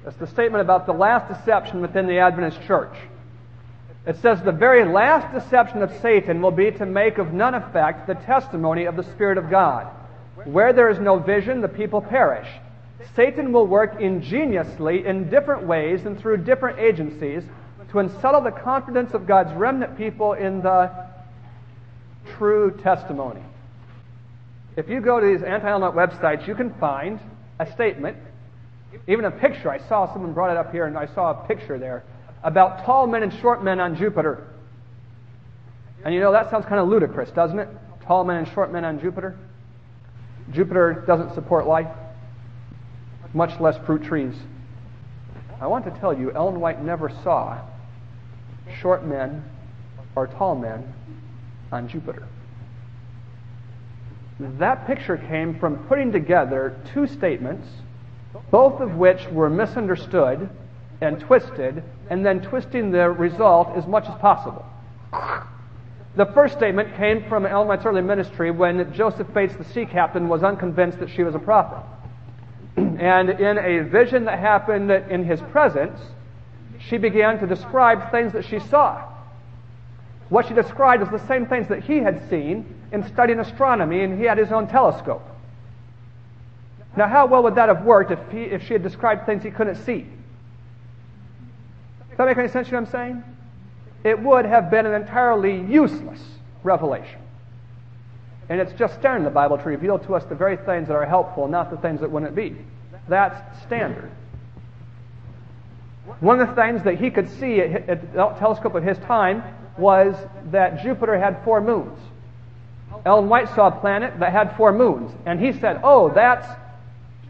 That's the statement about the last deception within the Adventist church. It says, the very last deception of Satan will be to make of none effect the testimony of the Spirit of God. Where there is no vision, the people perish. Satan will work ingeniously in different ways and through different agencies to unsettle the confidence of God's remnant people in the true testimony. If you go to these anti-element websites, you can find a statement, even a picture. I saw someone brought it up here, and I saw a picture there about tall men and short men on Jupiter. And you know, that sounds kind of ludicrous, doesn't it? Tall men and short men on Jupiter. Jupiter doesn't support life, much less fruit trees. I want to tell you, Ellen White never saw short men or tall men on Jupiter. That picture came from putting together two statements, both of which were misunderstood and twisted, and then twisting the result as much as possible. The first statement came from Ellen White's early ministry when Joseph Bates, the sea captain, was unconvinced that she was a prophet. And in a vision that happened in his presence, she began to describe things that she saw. What she described was the same things that he had seen in studying astronomy, and he had his own telescope. Now, how well would that have worked if she had described things he couldn't see? Does that make any sense, you know what I'm saying? It would have been an entirely useless revelation. And it's just staring in the Bible to reveal to us the very things that are helpful, not the things that wouldn't be. That's standard. One of the things that he could see at the telescope of his time was that Jupiter had 4 moons. Ellen White saw a planet that had 4 moons, and he said, "Oh, that's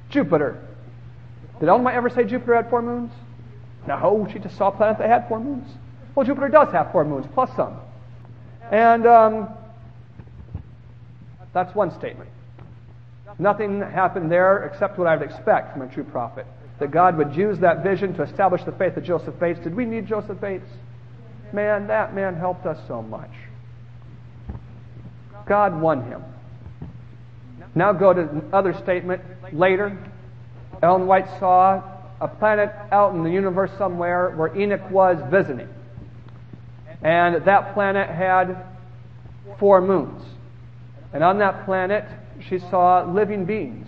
Jupiter." Did Ellen White ever say Jupiter had 4 moons? No, she just saw a planet that had 4 moons. Well, Jupiter does have 4 moons, plus some. And that's one statement. Nothing happened there except what I would expect from a true prophet. That God would use that vision to establish the faith of Joseph Bates. Did we need Joseph Bates? Man, that man helped us so much. God won him. Now go to another statement later. Ellen White saw a planet out in the universe somewhere where Enoch was visiting. And that planet had 4 moons. And on that planet, she saw living beings.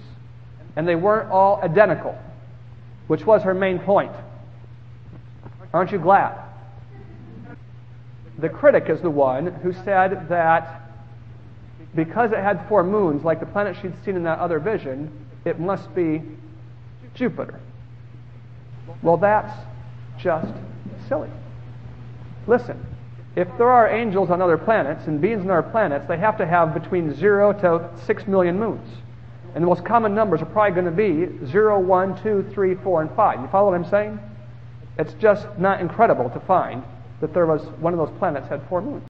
And they weren't all identical, which was her main point. Aren't you glad? The critic is the one who said that because it had 4 moons, like the planet she'd seen in that other vision, it must be Jupiter. Well, that's just silly. Listen, if there are angels on other planets and beings on other planets, they have to have between 0 to 6 million moons. And the most common numbers are probably going to be 0, 1, 2, 3, 4, and 5. You follow what I'm saying? It's just not incredible to find that there was one of those planets had 4 moons.